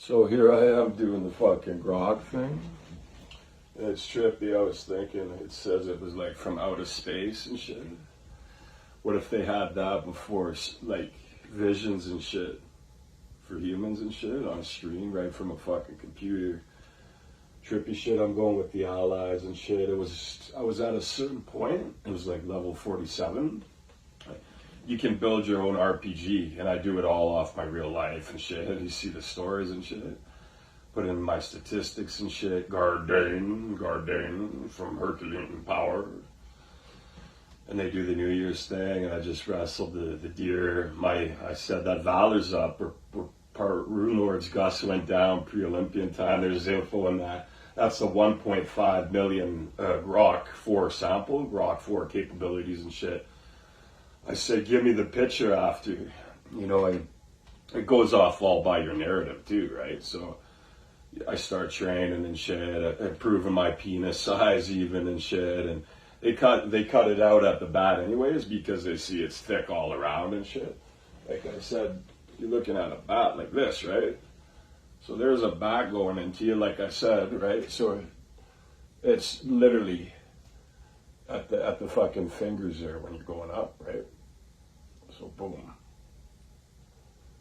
So here I am doing the fucking grog thing. And it's trippy. I was thinking, it says it was like from outer space and shit. What if they had that before, like visions and shit for humans and shit on screen right from a fucking computer? Trippy shit. I'm going with the allies and shit. I was at a certain point. It was like level 47. You can build your own RPG, and I do it all off my real life and shit. And you see the stories and shit. Put in my statistics and shit. Garden from Herculean power. And they do the New Year's thing, and I just wrestled the deer. I said that Valor's up, or part Rune Lord's Gus went down pre-Olympian time. There's info in that. That's a 1.5 million Grok 4 sample, Grok 4 capabilities and shit. I said, give me the picture after, and it goes off all by your narrative too, right? So I start training and shit, improving my penis size even and shit, and they cut it out at the bat anyways because they see it's thick all around and shit. Like I said, you're looking at a bat like this, right? So there's a bat going into you, like I said, right? So it's literally at the fucking fingers there when you're going up, right? So boom.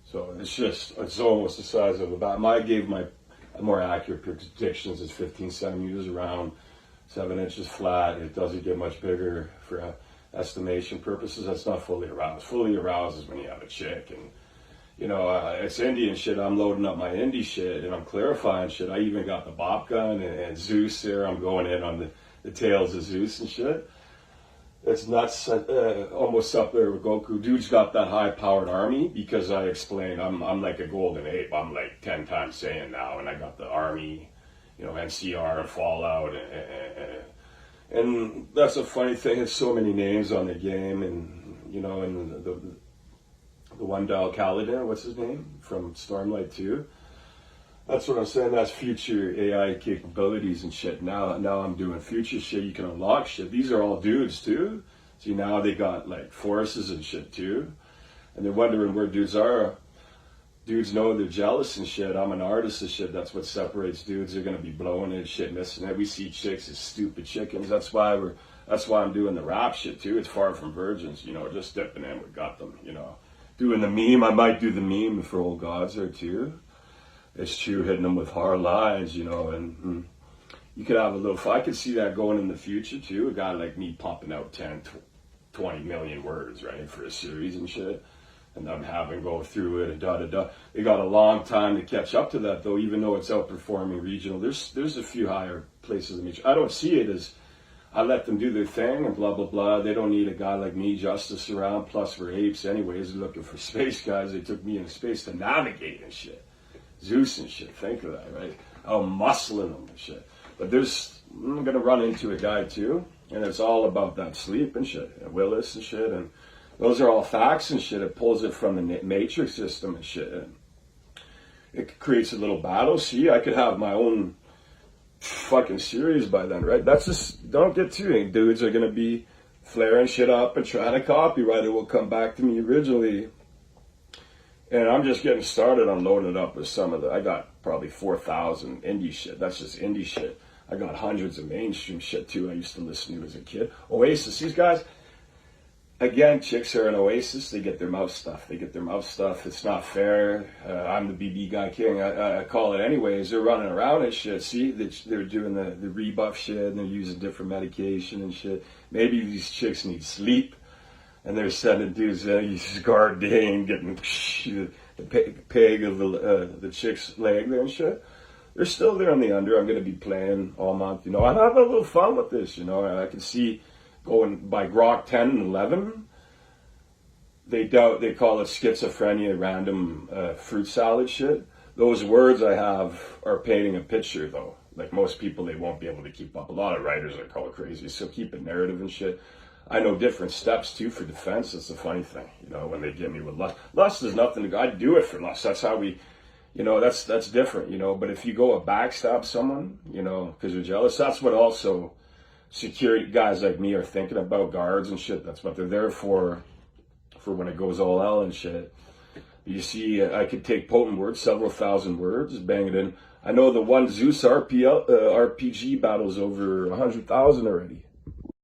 So it's almost the size of a bat. I gave my more accurate predictions is 15 centimeters around, 7 inches flat. It doesn't get much bigger for estimation purposes. That's not fully aroused. Fully aroused is when you have a chick and it's Indian shit. I'm loading up my indie shit and I'm clarifying shit. I even got the Bop gun and Zeus there. I'm going in on the tails of Zeus and shit. It's nuts. Almost up there with Goku. Dude's got that high-powered army because I explained I'm like a golden ape. I'm like 10 times Saiyan now, and I got the army, NCR and Fallout, and that's a funny thing. It's so many names on the game, and and the one dial Kaladin, what's his name from Stormlight 2. That's what I'm saying. That's future AI capabilities and shit. Now I'm doing future shit. You can unlock shit. These are all dudes too. See, now they got like forces and shit too. And they're wondering where dudes are. Dudes know they're jealous and shit. I'm an artist and shit. That's what separates dudes. They're gonna be blowing it, shit, missing it. We see chicks as stupid chickens. That's why I'm doing the rap shit too. It's far from virgins, just dipping in. We got them, Doing the meme. I might do the meme for old gods there too. It's true, hitting them with hard lines, and you could have a little, I could see that going in the future too. A guy like me pumping out 10, 20 million words, right, for a series and shit. And I'm having go through it and da-da-da. They got a long time to catch up to that though, even though it's outperforming regional. There's a few higher places in each. I don't see it as, I let them do their thing and blah, blah, blah. They don't need a guy like me, Justice around. Plus we're apes anyways, looking for space guys. They took me into space to navigate and shit. Zeus and shit, think of that, right? I'm muscling them and shit. But I'm gonna run into a guy too, and it's all about that sleep and shit, and Willis and shit, and those are all facts and shit. It pulls it from the matrix system and shit. And it creates a little battle. See, I could have my own fucking series by then, right? That's just, don't get too in. Dudes are gonna be flaring shit up and trying to copyright it. Will come back to me originally. And I'm just getting started on loading it up with some of I got probably 4,000 indie shit. That's just indie shit. I got hundreds of mainstream shit too I used to listen to as a kid. Oasis, these guys, again, chicks are in Oasis. They get their mouth stuff. It's not fair. I'm the BB guy king. I call it anyways. They're running around and shit. See, they're doing the rebuff shit and they're using different medication and shit. Maybe these chicks need sleep. And they're sending dudes in, he's guarding, getting the peg of the chick's leg there and shit. They're still there on the under. I'm going to be playing all month, I'm having a little fun with this, I can see going by Grok 10 and 11. They call it schizophrenia, random fruit salad shit. Those words I have are painting a picture though. Like most people, they won't be able to keep up. A lot of writers are called crazy, so keep it narrative and shit. I know different steps too for defense. That's the funny thing, when they get me with lust. Lust is nothing. I do it for lust. That's how we, that's different, But if you go a backstab someone, because you're jealous, that's what also security guys like me are thinking about, guards and shit. That's what they're there for when it goes all out and shit. You see, I could take potent words, several thousand words, bang it in. I know the one Zeus RPG battle's over 100,000 already.